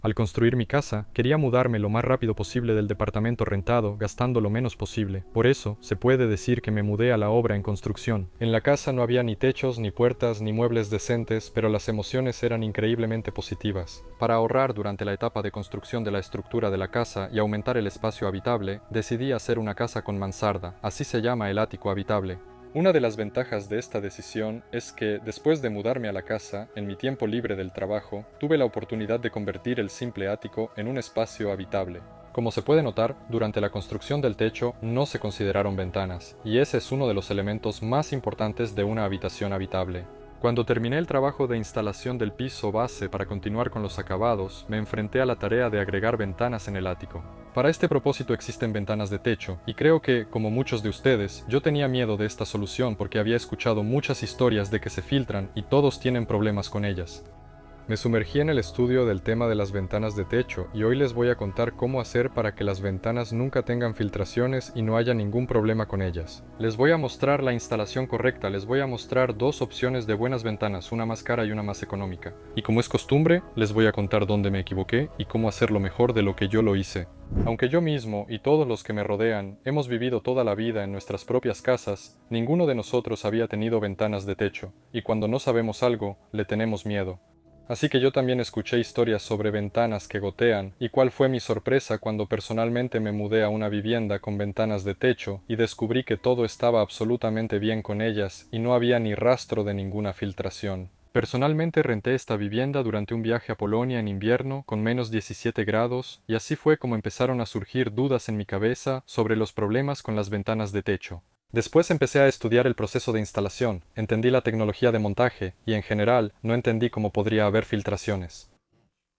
Al construir mi casa, quería mudarme lo más rápido posible del departamento rentado, gastando lo menos posible. Por eso, se puede decir que me mudé a la obra en construcción. En la casa no había ni techos, ni puertas, ni muebles decentes, pero las emociones eran increíblemente positivas. Para ahorrar durante la etapa de construcción de la estructura de la casa y aumentar el espacio habitable, decidí hacer una casa con mansarda, así se llama el ático habitable. Una de las ventajas de esta decisión es que, después de mudarme a la casa, en mi tiempo libre del trabajo, tuve la oportunidad de convertir el simple ático en un espacio habitable. Como se puede notar, durante la construcción del techo no se consideraron ventanas, y ese es uno de los elementos más importantes de una habitación habitable. Cuando terminé el trabajo de instalación del piso base para continuar con los acabados, me enfrenté a la tarea de agregar ventanas en el ático. Para este propósito existen ventanas de techo, y creo que, como muchos de ustedes, yo tenía miedo de esta solución porque había escuchado muchas historias de que se filtran y todos tienen problemas con ellas. Me sumergí en el estudio del tema de las ventanas de techo y hoy les voy a contar cómo hacer para que las ventanas nunca tengan filtraciones y no haya ningún problema con ellas. Les voy a mostrar la instalación correcta, les voy a mostrar dos opciones de buenas ventanas, una más cara y una más económica. Y como es costumbre, les voy a contar dónde me equivoqué y cómo hacerlo mejor de lo que yo lo hice. Aunque yo mismo y todos los que me rodean hemos vivido toda la vida en nuestras propias casas, ninguno de nosotros había tenido ventanas de techo, y cuando no sabemos algo, le tenemos miedo. Así que yo también escuché historias sobre ventanas que gotean, y cuál fue mi sorpresa cuando personalmente me mudé a una vivienda con ventanas de techo y descubrí que todo estaba absolutamente bien con ellas y no había ni rastro de ninguna filtración. Personalmente renté esta vivienda durante un viaje a Polonia en invierno con -17 grados, y así fue como empezaron a surgir dudas en mi cabeza sobre los problemas con las ventanas de techo. Después empecé a estudiar el proceso de instalación, entendí la tecnología de montaje y en general no entendí cómo podría haber filtraciones.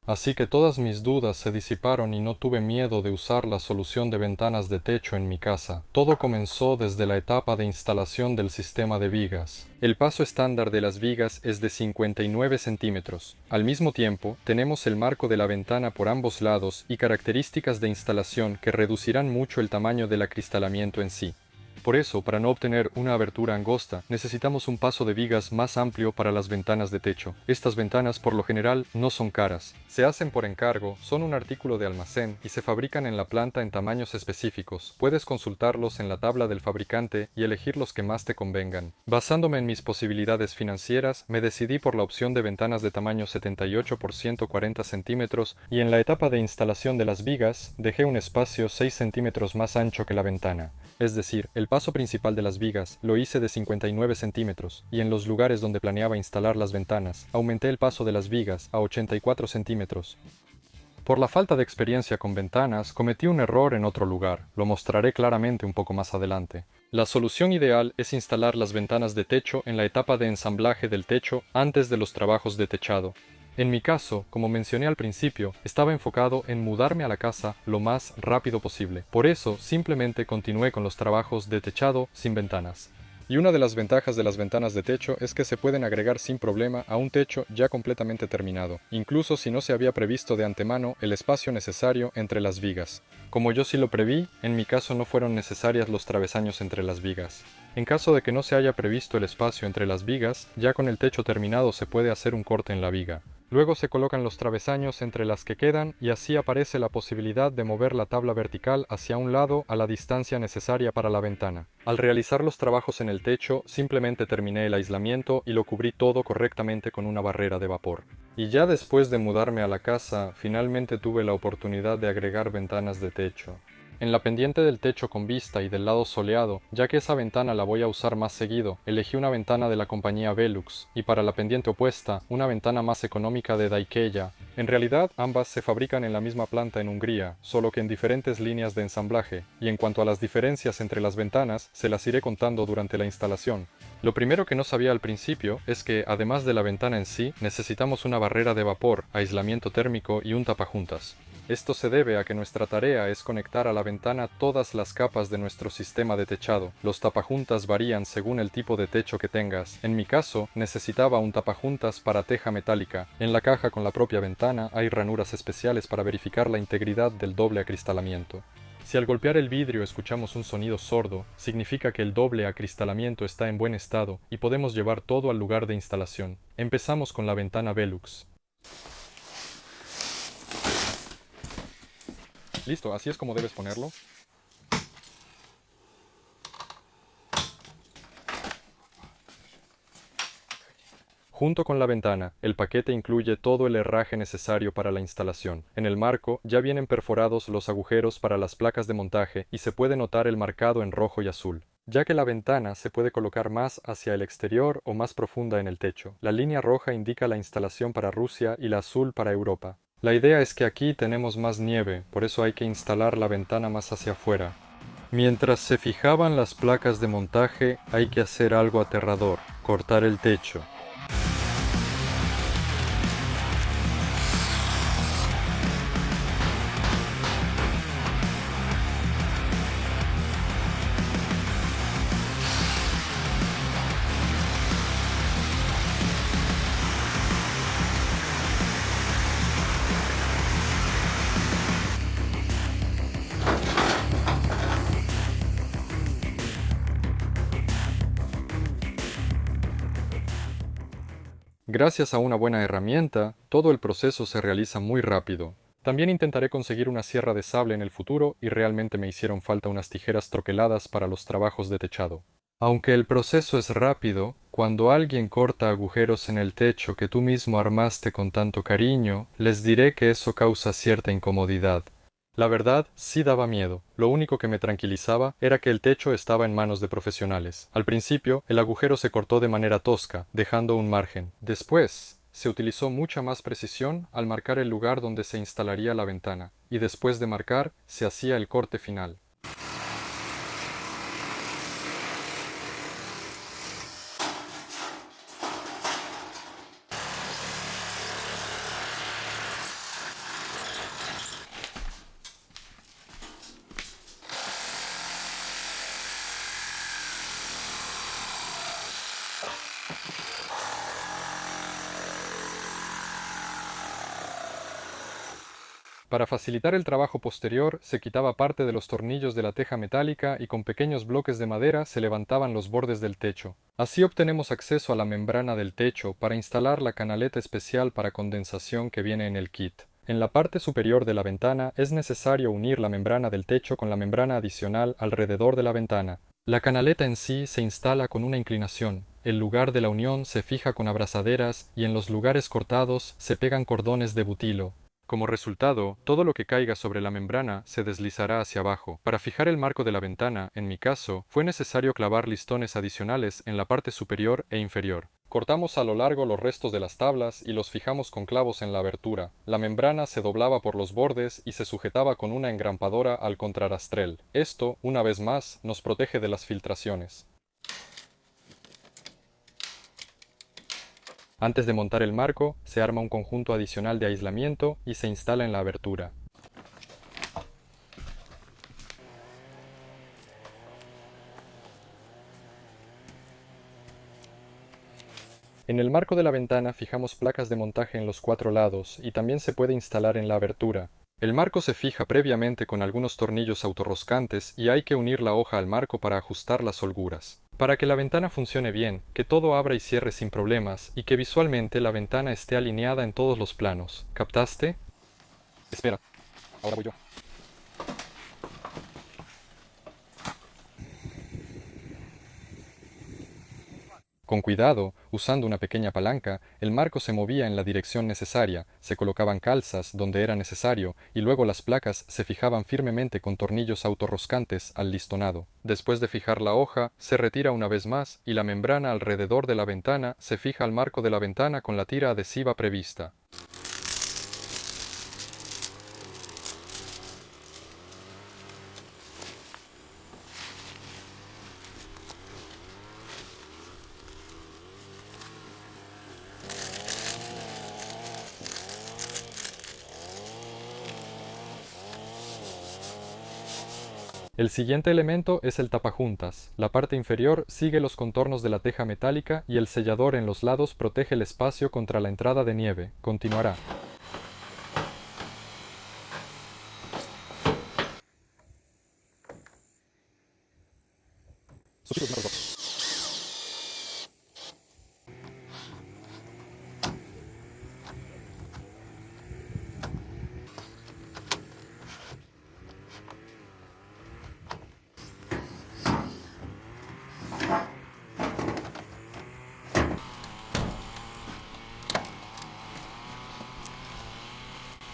Así que todas mis dudas se disiparon y no tuve miedo de usar la solución de ventanas de techo en mi casa. Todo comenzó desde la etapa de instalación del sistema de vigas. El paso estándar de las vigas es de 59 centímetros. Al mismo tiempo, tenemos el marco de la ventana por ambos lados y características de instalación que reducirán mucho el tamaño del acristalamiento en sí. Por eso, para no obtener una abertura angosta, necesitamos un paso de vigas más amplio para las ventanas de techo. Estas ventanas, por lo general, no son caras. Se hacen por encargo, son un artículo de almacén y se fabrican en la planta en tamaños específicos. Puedes consultarlos en la tabla del fabricante y elegir los que más te convengan. Basándome en mis posibilidades financieras, me decidí por la opción de ventanas de tamaño 78 por 140 centímetros y en la etapa de instalación de las vigas, dejé un espacio 6 centímetros más ancho que la ventana. Es decir, el paso principal de las vigas lo hice de 59 centímetros, y en los lugares donde planeaba instalar las ventanas, aumenté el paso de las vigas a 84 centímetros. Por la falta de experiencia con ventanas, cometí un error en otro lugar, lo mostraré claramente un poco más adelante. La solución ideal es instalar las ventanas de techo en la etapa de ensamblaje del techo antes de los trabajos de techado. En mi caso, como mencioné al principio, estaba enfocado en mudarme a la casa lo más rápido posible. Por eso, simplemente continué con los trabajos de techado sin ventanas. Y una de las ventajas de las ventanas de techo es que se pueden agregar sin problema a un techo ya completamente terminado, incluso si no se había previsto de antemano el espacio necesario entre las vigas. Como yo sí lo preví, en mi caso no fueron necesarias los travesaños entre las vigas. En caso de que no se haya previsto el espacio entre las vigas, ya con el techo terminado se puede hacer un corte en la viga. Luego se colocan los travesaños entre las que quedan y así aparece la posibilidad de mover la tabla vertical hacia un lado a la distancia necesaria para la ventana. Al realizar los trabajos en el techo, simplemente terminé el aislamiento y lo cubrí todo correctamente con una barrera de vapor. Y ya después de mudarme a la casa, finalmente tuve la oportunidad de agregar ventanas de techo. En la pendiente del techo con vista y del lado soleado, ya que esa ventana la voy a usar más seguido, elegí una ventana de la compañía Velux, y para la pendiente opuesta, una ventana más económica de Daikeya. En realidad, ambas se fabrican en la misma planta en Hungría, solo que en diferentes líneas de ensamblaje, y en cuanto a las diferencias entre las ventanas, se las iré contando durante la instalación. Lo primero que no sabía al principio es que, además de la ventana en sí, necesitamos una barrera de vapor, aislamiento térmico y un tapajuntas. Esto se debe a que nuestra tarea es conectar a la ventana todas las capas de nuestro sistema de techado. Los tapajuntas varían según el tipo de techo que tengas. En mi caso, necesitaba un tapajuntas para teja metálica. En la caja con la propia ventana hay ranuras especiales para verificar la integridad del doble acristalamiento. Si al golpear el vidrio escuchamos un sonido sordo, significa que el doble acristalamiento está en buen estado y podemos llevar todo al lugar de instalación. Empezamos con la ventana Velux. Listo, así es como debes ponerlo. Junto con la ventana, el paquete incluye todo el herraje necesario para la instalación. En el marco ya vienen perforados los agujeros para las placas de montaje y se puede notar el marcado en rojo y azul, ya que la ventana se puede colocar más hacia el exterior o más profunda en el techo. La línea roja indica la instalación para Rusia y la azul para Europa. La idea es que aquí tenemos más nieve, por eso hay que instalar la ventana más hacia afuera. Mientras se fijaban las placas de montaje, hay que hacer algo aterrador, cortar el techo. Gracias a una buena herramienta, todo el proceso se realiza muy rápido. También intentaré conseguir una sierra de sable en el futuro y realmente me hicieron falta unas tijeras troqueladas para los trabajos de techado. Aunque el proceso es rápido, cuando alguien corta agujeros en el techo que tú mismo armaste con tanto cariño, les diré que eso causa cierta incomodidad. La verdad, sí daba miedo. Lo único que me tranquilizaba era que el techo estaba en manos de profesionales. Al principio, el agujero se cortó de manera tosca, dejando un margen. Después, se utilizó mucha más precisión al marcar el lugar donde se instalaría la ventana, y después de marcar, se hacía el corte final. Para facilitar el trabajo posterior, se quitaba parte de los tornillos de la teja metálica y con pequeños bloques de madera se levantaban los bordes del techo. Así obtenemos acceso a la membrana del techo para instalar la canaleta especial para condensación que viene en el kit. En la parte superior de la ventana es necesario unir la membrana del techo con la membrana adicional alrededor de la ventana. La canaleta en sí se instala con una inclinación. El lugar de la unión se fija con abrazaderas y en los lugares cortados se pegan cordones de butilo. Como resultado, todo lo que caiga sobre la membrana se deslizará hacia abajo. Para fijar el marco de la ventana, en mi caso, fue necesario clavar listones adicionales en la parte superior e inferior. Cortamos a lo largo los restos de las tablas y los fijamos con clavos en la abertura. La membrana se doblaba por los bordes y se sujetaba con una engrampadora al contrarastrel. Esto, una vez más, nos protege de las filtraciones. Antes de montar el marco, se arma un conjunto adicional de aislamiento y se instala en la abertura. En el marco de la ventana fijamos placas de montaje en los cuatro lados y también se puede instalar en la abertura. El marco se fija previamente con algunos tornillos autorroscantes y hay que unir la hoja al marco para ajustar las holguras. Para que la ventana funcione bien, que todo abra y cierre sin problemas y que visualmente la ventana esté alineada en todos los planos. ¿Captaste? Espera, ahora voy yo. Con cuidado, usando una pequeña palanca, el marco se movía en la dirección necesaria, se colocaban calzas donde era necesario y luego las placas se fijaban firmemente con tornillos autorroscantes al listonado. Después de fijar la hoja, se retira una vez más y la membrana alrededor de la ventana se fija al marco de la ventana con la tira adhesiva prevista. El siguiente elemento es el tapajuntas. La parte inferior sigue los contornos de la teja metálica y el sellador en los lados protege el espacio contra la entrada de nieve. Continuará.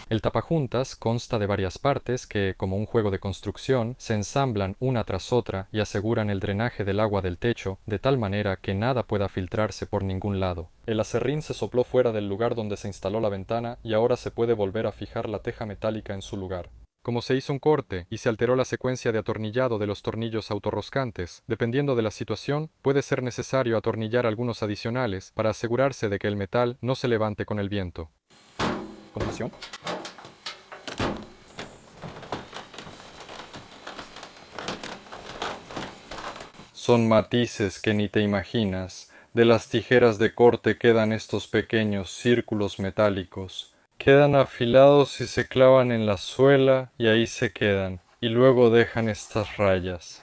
El tapajuntas consta de varias partes que, como un juego de construcción, se ensamblan una tras otra y aseguran el drenaje del agua del techo de tal manera que nada pueda filtrarse por ningún lado. El aserrín se sopló fuera del lugar donde se instaló la ventana y ahora se puede volver a fijar la teja metálica en su lugar. Como se hizo un corte y se alteró la secuencia de atornillado de los tornillos autorroscantes, dependiendo de la situación, puede ser necesario atornillar algunos adicionales para asegurarse de que el metal no se levante con el viento. Continuación. Son matices que ni te imaginas. De las tijeras de corte quedan estos pequeños círculos metálicos. Quedan afilados y se clavan en la suela y ahí se quedan. Y luego dejan estas rayas.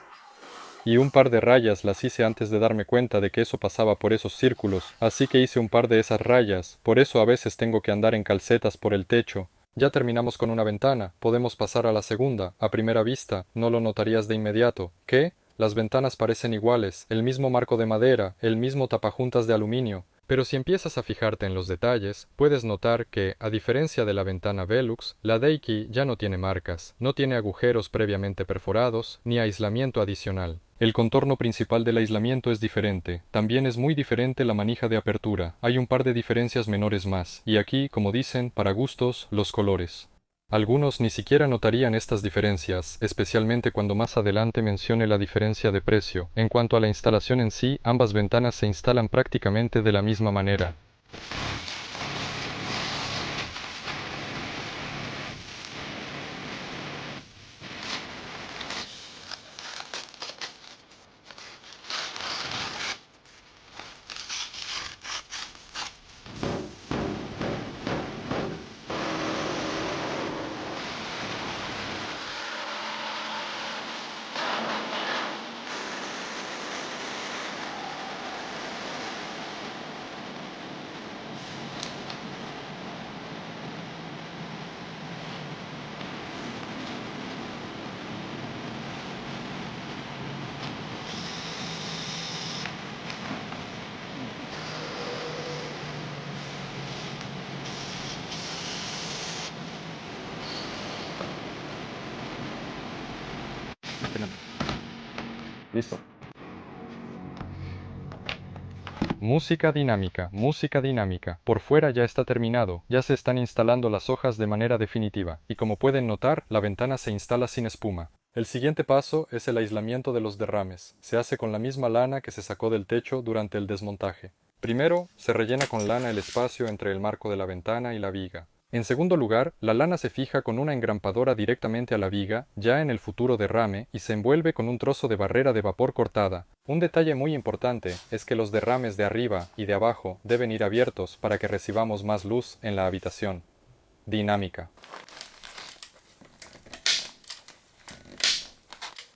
Y un par de rayas las hice antes de darme cuenta de que eso pasaba por esos círculos, así que hice un par de esas rayas. Por eso a veces tengo que andar en calcetas por el techo. Ya terminamos con una ventana. Podemos pasar a la segunda. A primera vista, no lo notarías de inmediato. ¿Qué? Las ventanas parecen iguales, el mismo marco de madera, el mismo tapajuntas de aluminio. Pero si empiezas a fijarte en los detalles, puedes notar que, a diferencia de la ventana Velux, la Deiki ya no tiene marcas, no tiene agujeros previamente perforados, ni aislamiento adicional. El contorno principal del aislamiento es diferente, también es muy diferente la manija de apertura, hay un par de diferencias menores más, y aquí, como dicen, para gustos, los colores. Algunos ni siquiera notarían estas diferencias, especialmente cuando más adelante mencione la diferencia de precio. En cuanto a la instalación en sí, ambas ventanas se instalan prácticamente de la misma manera. Listo. Música dinámica, música dinámica. Por fuera ya está terminado, ya se están instalando las hojas de manera definitiva, y como pueden notar, la ventana se instala sin espuma. El siguiente paso es el aislamiento de los derrames. Se hace con la misma lana que se sacó del techo durante el desmontaje. Primero, se rellena con lana el espacio entre el marco de la ventana y la viga. En segundo lugar, la lana se fija con una engrampadora directamente a la viga, ya en el futuro derrame, y se envuelve con un trozo de barrera de vapor cortada. Un detalle muy importante es que los derrames de arriba y de abajo deben ir abiertos para que recibamos más luz en la habitación. Dinámica.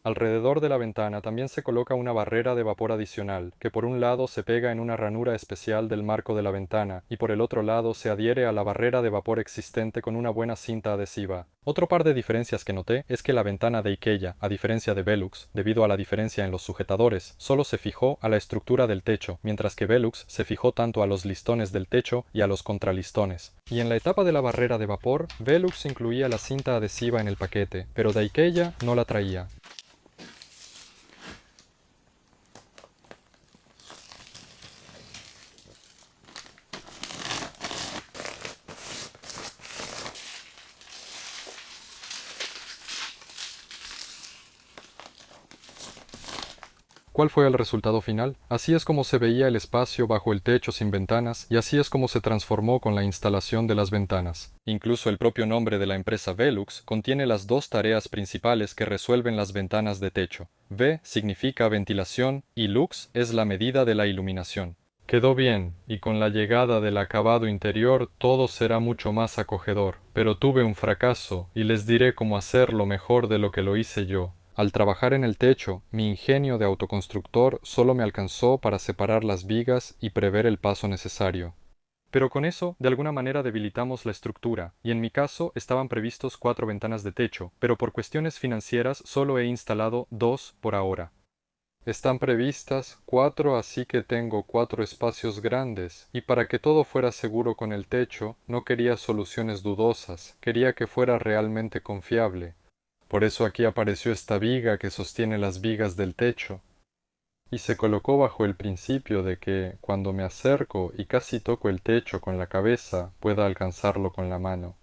Alrededor de la ventana también se coloca una barrera de vapor adicional, que por un lado se pega en una ranura especial del marco de la ventana, y por el otro lado se adhiere a la barrera de vapor existente con una buena cinta adhesiva. Otro par de diferencias que noté es que la ventana de Ikea, a diferencia de Velux, debido a la diferencia en los sujetadores, solo se fijó a la estructura del techo, mientras que Velux se fijó tanto a los listones del techo y a los contralistones. Y en la etapa de la barrera de vapor, Velux incluía la cinta adhesiva en el paquete, pero de Ikea no la traía. ¿Cuál fue el resultado final? Así es como se veía el espacio bajo el techo sin ventanas, y así es como se transformó con la instalación de las ventanas. Incluso el propio nombre de la empresa Velux contiene las dos tareas principales que resuelven las ventanas de techo. V significa ventilación y lux es la medida de la iluminación. Quedó bien, y con la llegada del acabado interior todo será mucho más acogedor. Pero tuve un fracaso, y les diré cómo hacerlo mejor de lo que lo hice yo. Al trabajar en el techo, mi ingenio de autoconstructor solo me alcanzó para separar las vigas y prever el paso necesario. Pero con eso, de alguna manera debilitamos la estructura, y en mi caso estaban previstos 4 ventanas de techo, pero por cuestiones financieras solo he instalado 2 por ahora. Están previstas 4, así que tengo 4 espacios grandes, y para que todo fuera seguro con el techo, no quería soluciones dudosas, quería que fuera realmente confiable. Por eso aquí apareció esta viga que sostiene las vigas del techo, y se colocó bajo el principio de que, cuando me acerco y casi toco el techo con la cabeza, pueda alcanzarlo con la mano.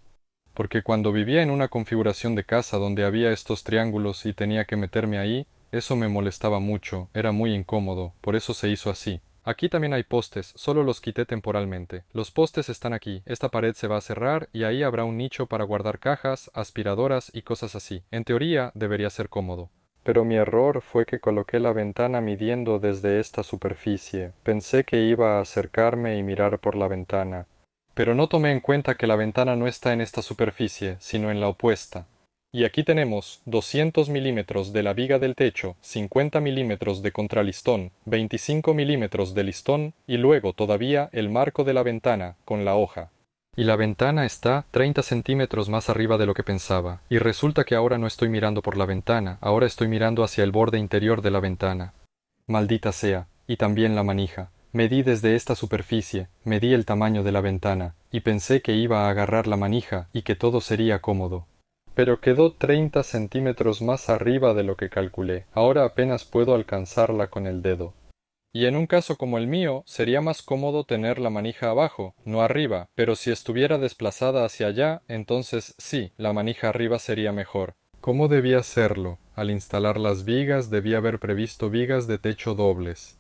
Porque cuando vivía en una configuración de casa donde había estos triángulos y tenía que meterme ahí, eso me molestaba mucho, era muy incómodo, por eso se hizo así. Aquí también hay postes, solo los quité temporalmente. Los postes están aquí, esta pared se va a cerrar y ahí habrá un nicho para guardar cajas, aspiradoras y cosas así. En teoría debería ser cómodo. Pero mi error fue que coloqué la ventana midiendo desde esta superficie. Pensé que iba a acercarme y mirar por la ventana, pero no tomé en cuenta que la ventana no está en esta superficie, sino en la opuesta. Y aquí tenemos 200 milímetros de la viga del techo, 50 milímetros de contralistón, 25 milímetros de listón y luego todavía el marco de la ventana con la hoja. Y la ventana está 30 centímetros más arriba de lo que pensaba. Y resulta que ahora no estoy mirando por la ventana, ahora estoy mirando hacia el borde interior de la ventana. Maldita sea. Y también la manija. Medí desde esta superficie, medí el tamaño de la ventana, y pensé que iba a agarrar la manija y que todo sería cómodo. Pero quedó 30 centímetros más arriba de lo que calculé. Ahora apenas puedo alcanzarla con el dedo. Y en un caso como el mío, sería más cómodo tener la manija abajo, no arriba, pero si estuviera desplazada hacia allá, entonces sí, la manija arriba sería mejor. ¿Cómo debía hacerlo? Al instalar las vigas debía haber previsto vigas de techo dobles.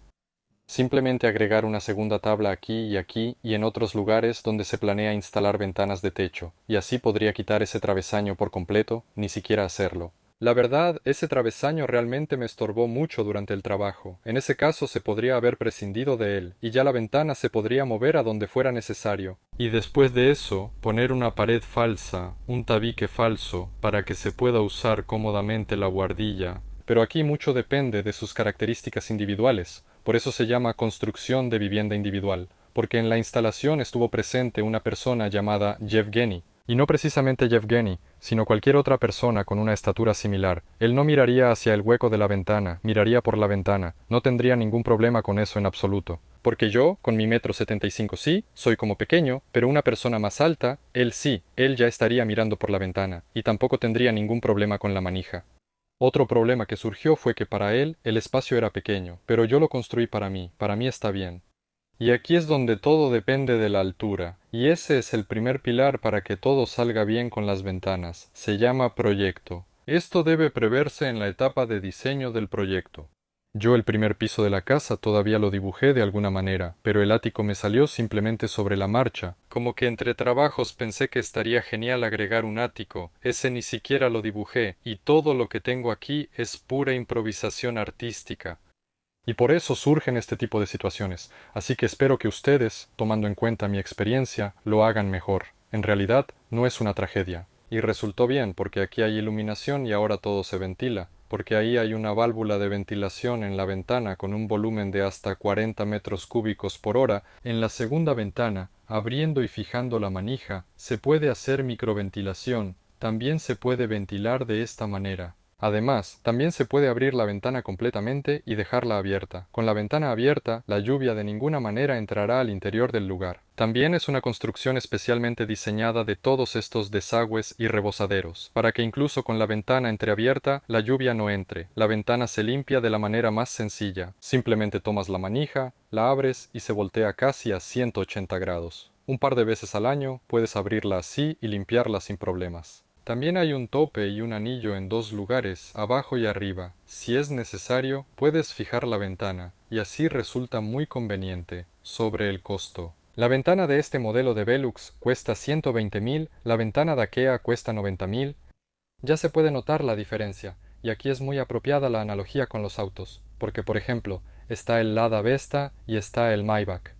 Simplemente agregar una segunda tabla aquí y en otros lugares donde se planea instalar ventanas de techo, y así podría quitar ese travesaño por completo, ni siquiera hacerlo. La verdad, ese travesaño realmente me estorbó mucho durante el trabajo. En ese caso se podría haber prescindido de él, y ya la ventana se podría mover a donde fuera necesario. Y después de eso, poner una pared falsa, un tabique falso, para que se pueda usar cómodamente la buhardilla. Pero aquí mucho depende de sus características individuales. Por eso se llama construcción de vivienda individual, porque en la instalación estuvo presente una persona llamada Yevgeny, y no precisamente Yevgeny, sino cualquier otra persona con una estatura similar. Él no miraría hacia el hueco de la ventana, miraría por la ventana. No tendría ningún problema con eso en absoluto. Porque yo, con mi 1,75 m sí, soy como pequeño, pero una persona más alta, él sí, él ya estaría mirando por la ventana, y tampoco tendría ningún problema con la manija. Otro problema que surgió fue que para él el espacio era pequeño, pero yo lo construí para mí está bien. Y aquí es donde todo depende de la altura, y ese es el primer pilar para que todo salga bien con las ventanas. Se llama proyecto. Esto debe preverse en la etapa de diseño del proyecto. Yo el primer piso de la casa todavía lo dibujé de alguna manera, pero el ático me salió simplemente sobre la marcha. Como que entre trabajos pensé que estaría genial agregar un ático. Ese ni siquiera lo dibujé, y todo lo que tengo aquí es pura improvisación artística. Y por eso surgen este tipo de situaciones. Así que espero que ustedes, tomando en cuenta mi experiencia, lo hagan mejor. En realidad, no es una tragedia. Y resultó bien, porque aquí hay iluminación y ahora todo se ventila, porque ahí hay una válvula de ventilación en la ventana con un volumen de hasta 40 metros cúbicos por hora. En la segunda ventana, abriendo y fijando la manija, se puede hacer microventilación. También se puede ventilar de esta manera. Además, también se puede abrir la ventana completamente y dejarla abierta. Con la ventana abierta, la lluvia de ninguna manera entrará al interior del lugar. También es una construcción especialmente diseñada de todos estos desagües y rebosaderos, para que incluso con la ventana entreabierta, la lluvia no entre. La ventana se limpia de la manera más sencilla. Simplemente tomas la manija, la abres y se voltea casi a 180 grados. Un par de veces al año puedes abrirla así y limpiarla sin problemas. También hay un tope y un anillo en dos lugares, abajo y arriba. Si es necesario, puedes fijar la ventana, y así resulta muy conveniente. Sobre el costo. La ventana de este modelo de Velux cuesta 120.000, la ventana de IKEA cuesta 90.000. Ya se puede notar la diferencia, y aquí es muy apropiada la analogía con los autos, porque por ejemplo, está el Lada Vesta y está el Maybach.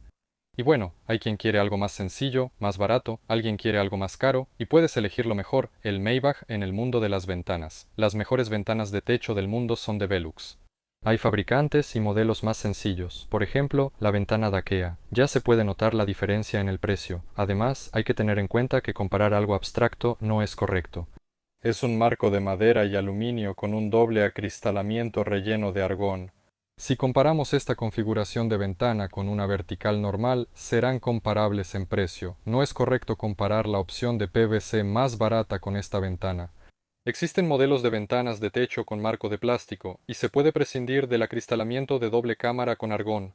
Y bueno, hay quien quiere algo más sencillo, más barato, alguien quiere algo más caro, y puedes elegir lo mejor, el Maybach en el mundo de las ventanas. Las mejores ventanas de techo del mundo son de Velux. Hay fabricantes y modelos más sencillos, por ejemplo, la ventana de IKEA. Ya se puede notar la diferencia en el precio. Además, hay que tener en cuenta que comparar algo abstracto no es correcto. Es un marco de madera y aluminio con un doble acristalamiento relleno de argón. Si comparamos esta configuración de ventana con una vertical normal, serán comparables en precio. No es correcto comparar la opción de PVC más barata con esta ventana. Existen modelos de ventanas de techo con marco de plástico, y se puede prescindir del acristalamiento de doble cámara con argón,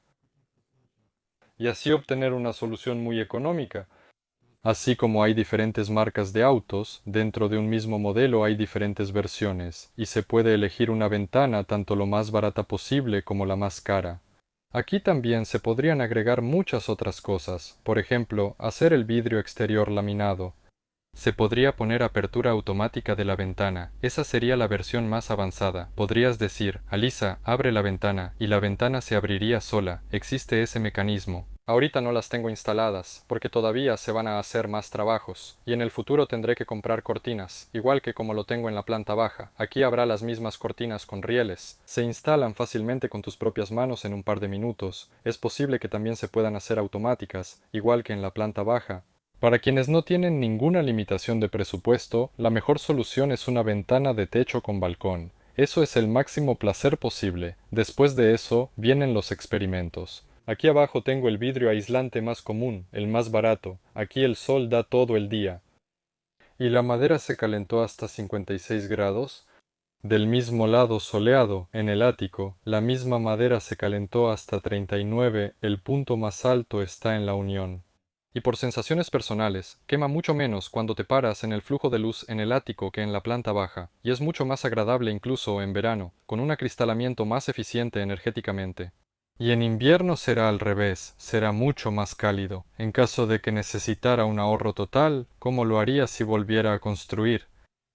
y así obtener una solución muy económica. Así como hay diferentes marcas de autos, dentro de un mismo modelo hay diferentes versiones, y se puede elegir una ventana tanto lo más barata posible como la más cara. Aquí también se podrían agregar muchas otras cosas, por ejemplo, hacer el vidrio exterior laminado. Se podría poner apertura automática de la ventana. Esa sería la versión más avanzada. Podrías decir, Alisa, abre la ventana, y la ventana se abriría sola. Existe ese mecanismo. Ahorita no las tengo instaladas, porque todavía se van a hacer más trabajos, y en el futuro tendré que comprar cortinas, igual que como lo tengo en la planta baja. Aquí habrá las mismas cortinas con rieles. Se instalan fácilmente con tus propias manos en un par de minutos. Es posible que también se puedan hacer automáticas, igual que en la planta baja. Para quienes no tienen ninguna limitación de presupuesto, la mejor solución es una ventana de techo con balcón. Eso es el máximo placer posible. Después de eso, vienen los experimentos. Aquí abajo tengo el vidrio aislante más común, el más barato. Aquí el sol da todo el día. Y la madera se calentó hasta 56 grados. Del mismo lado soleado, en el ático, la misma madera se calentó hasta 39. El punto más alto está en la unión. Y por sensaciones personales, quema mucho menos cuando te paras en el flujo de luz en el ático que en la planta baja, y es mucho más agradable incluso en verano, con un acristalamiento más eficiente energéticamente. Y en invierno será al revés, será mucho más cálido. En caso de que necesitara un ahorro total, ¿cómo lo haría si volviera a construir?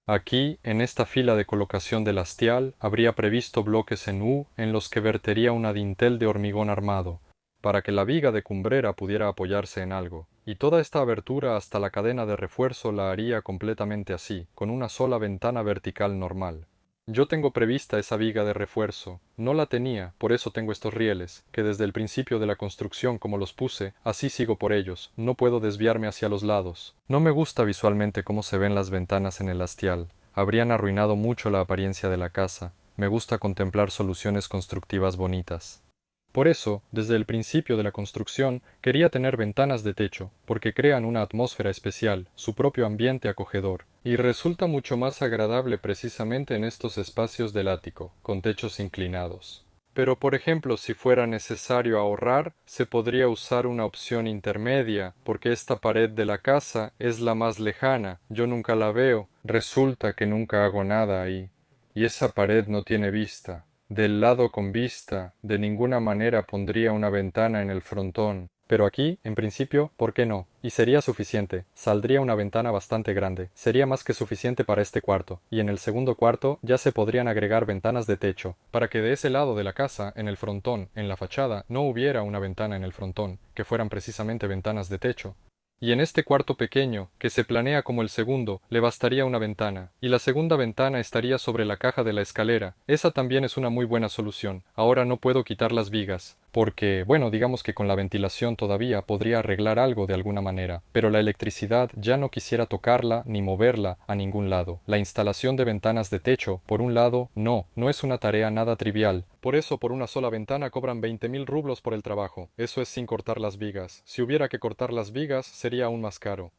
Aquí, en esta fila de colocación del hastial, habría previsto bloques en U en los que vertería una dintel de hormigón armado, para que la viga de cumbrera pudiera apoyarse en algo, y toda esta abertura hasta la cadena de refuerzo la haría completamente así, con una sola ventana vertical normal. Yo tengo prevista esa viga de refuerzo, no la tenía, por eso tengo estos rieles, que desde el principio de la construcción como los puse, así sigo por ellos, no puedo desviarme hacia los lados. No me gusta visualmente cómo se ven las ventanas en el hastial, habrían arruinado mucho la apariencia de la casa, me gusta contemplar soluciones constructivas bonitas. Por eso, desde el principio de la construcción, quería tener ventanas de techo, porque crean una atmósfera especial, su propio ambiente acogedor, y resulta mucho más agradable precisamente en estos espacios del ático, con techos inclinados. Pero por ejemplo, si fuera necesario ahorrar, se podría usar una opción intermedia, porque esta pared de la casa es la más lejana, yo nunca la veo, resulta que nunca hago nada ahí. Y esa pared no tiene vista. Del lado con vista, de ninguna manera pondría una ventana en el frontón. Pero aquí, en principio, ¿por qué no? Y sería suficiente. Saldría una ventana bastante grande. Sería más que suficiente para este cuarto. Y en el segundo cuarto ya se podrían agregar ventanas de techo, para que de ese lado de la casa, en el frontón, en la fachada, no hubiera una ventana en el frontón, que fueran precisamente ventanas de techo. Y en este cuarto pequeño, que se planea como el segundo, le bastaría una ventana, y la segunda ventana estaría sobre la caja de la escalera. Esa también es una muy buena solución. Ahora no puedo quitar las vigas, porque, bueno, digamos que con la ventilación todavía podría arreglar algo de alguna manera, pero la electricidad ya no quisiera tocarla ni moverla a ningún lado. La instalación de ventanas de techo, por un lado, no es una tarea nada trivial. Por eso por una sola ventana cobran 20.000 rublos por el trabajo. Eso es sin cortar las vigas. Si hubiera que cortar las vigas, sería aún más caro.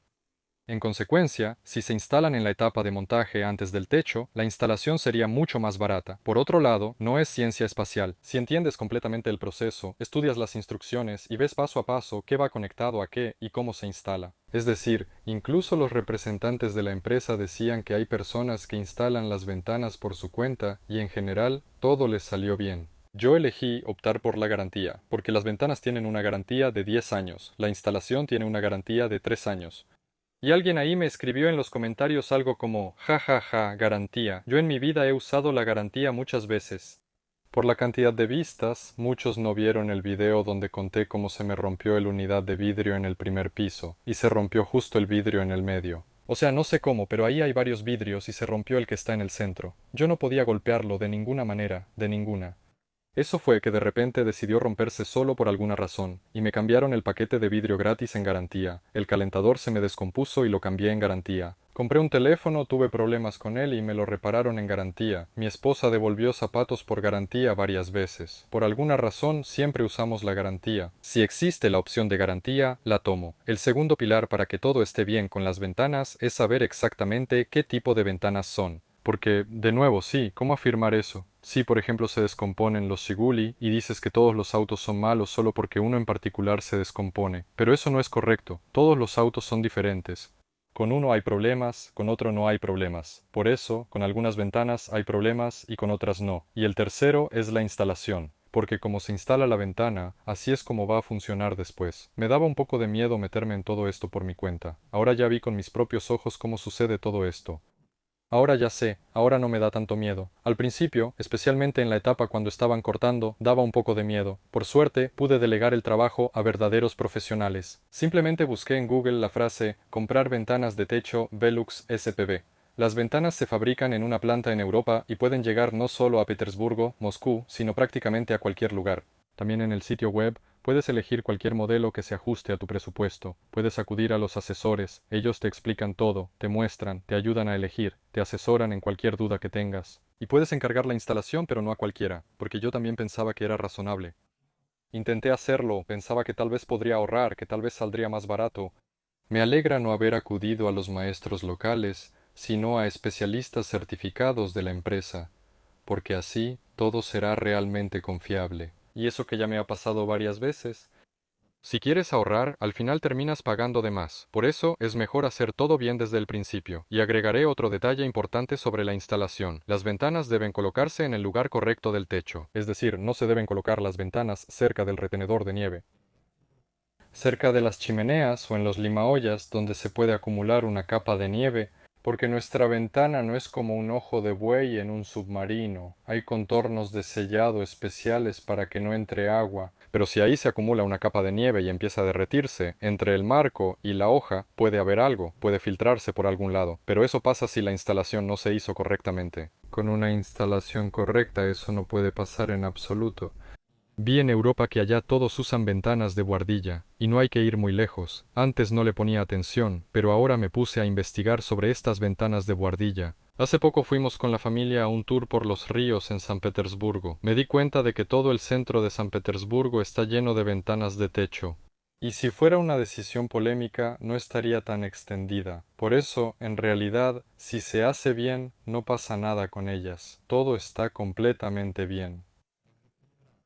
En consecuencia, si se instalan en la etapa de montaje antes del techo, la instalación sería mucho más barata. Por otro lado, no es ciencia espacial. Si entiendes completamente el proceso, estudias las instrucciones y ves paso a paso qué va conectado a qué y cómo se instala. Es decir, incluso los representantes de la empresa decían que hay personas que instalan las ventanas por su cuenta y en general todo les salió bien. Yo elegí optar por la garantía, porque las ventanas tienen una garantía de 10 años, la instalación tiene una garantía de 3 años. Y alguien ahí me escribió en los comentarios algo como, ja ja ja, garantía. Yo en mi vida he usado la garantía muchas veces. Por la cantidad de vistas, muchos no vieron el video donde conté cómo se me rompió el unidad de vidrio en el primer piso, y se rompió justo el vidrio en el medio. O sea, no sé cómo, pero ahí hay varios vidrios y se rompió el que está en el centro. Yo no podía golpearlo de ninguna manera, de ninguna. Eso fue que de repente decidió romperse solo por alguna razón, y me cambiaron el paquete de vidrio gratis en garantía. El calentador se me descompuso y lo cambié en garantía. Compré un teléfono, tuve problemas con él y me lo repararon en garantía. Mi esposa devolvió zapatos por garantía varias veces. Por alguna razón siempre usamos la garantía. Si existe la opción de garantía, la tomo. El segundo pilar para que todo esté bien con las ventanas es saber exactamente qué tipo de ventanas son. Porque, de nuevo, sí, ¿cómo afirmar eso? Si, por ejemplo, se descomponen los Siguli y dices que todos los autos son malos solo porque uno en particular se descompone. Pero eso no es correcto. Todos los autos son diferentes. Con uno hay problemas, con otro no hay problemas. Por eso, con algunas ventanas hay problemas y con otras no. Y el tercero es la instalación. Porque como se instala la ventana, así es como va a funcionar después. Me daba un poco de miedo meterme en todo esto por mi cuenta. Ahora ya vi con mis propios ojos cómo sucede todo esto. Ahora ya sé, ahora no me da tanto miedo. Al principio, especialmente en la etapa cuando estaban cortando, daba un poco de miedo. Por suerte, pude delegar el trabajo a verdaderos profesionales. Simplemente busqué en Google la frase comprar ventanas de techo Velux SPV. Las ventanas se fabrican en una planta en Europa y pueden llegar no solo a Petersburgo, Moscú, sino prácticamente a cualquier lugar. También en el sitio web puedes elegir cualquier modelo que se ajuste a tu presupuesto. Puedes acudir a los asesores, ellos te explican todo, te muestran, te ayudan a elegir, te asesoran en cualquier duda que tengas. Y puedes encargar la instalación, pero no a cualquiera, porque yo también pensaba que era razonable. Intenté hacerlo, pensaba que tal vez podría ahorrar, que tal vez saldría más barato. Me alegra no haber acudido a los maestros locales, sino a especialistas certificados de la empresa, porque así todo será realmente confiable. Y eso que ya me ha pasado varias veces. Si quieres ahorrar, al final terminas pagando de más. Por eso es mejor hacer todo bien desde el principio. Y agregaré otro detalle importante sobre la instalación. Las ventanas deben colocarse en el lugar correcto del techo. Es decir, no se deben colocar las ventanas cerca del retenedor de nieve, cerca de las chimeneas o en los limaollas donde se puede acumular una capa de nieve, porque nuestra ventana no es como un ojo de buey en un submarino. Hay contornos de sellado especiales para que no entre agua. Pero si ahí se acumula una capa de nieve y empieza a derretirse, entre el marco y la hoja puede haber algo, puede filtrarse por algún lado. Pero eso pasa si la instalación no se hizo correctamente. Con una instalación correcta eso no puede pasar en absoluto. Vi en Europa que allá todos usan ventanas de buhardilla, y no hay que ir muy lejos. Antes no le ponía atención, pero ahora me puse a investigar sobre estas ventanas de buhardilla. Hace poco fuimos con la familia a un tour por los ríos en San Petersburgo. Me di cuenta de que todo el centro de San Petersburgo está lleno de ventanas de techo. Y si fuera una decisión polémica, no estaría tan extendida. Por eso, en realidad, si se hace bien, no pasa nada con ellas. Todo está completamente bien.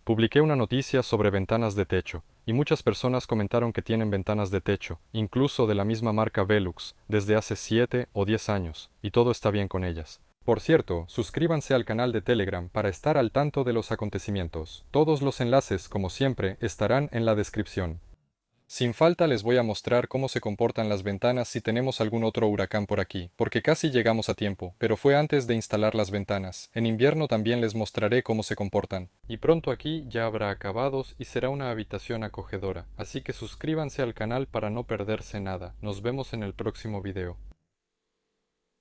Publiqué una noticia sobre ventanas de techo, y muchas personas comentaron que tienen ventanas de techo, incluso de la misma marca Velux, desde hace 7 o 10 años, y todo está bien con ellas. Por cierto, suscríbanse al canal de Telegram para estar al tanto de los acontecimientos. Todos los enlaces, como siempre, estarán en la descripción. Sin falta les voy a mostrar cómo se comportan las ventanas si tenemos algún otro huracán por aquí, porque casi llegamos a tiempo, pero fue antes de instalar las ventanas. En invierno también les mostraré cómo se comportan. Y pronto aquí ya habrá acabados y será una habitación acogedora, así que suscríbanse al canal para no perderse nada. Nos vemos en el próximo video.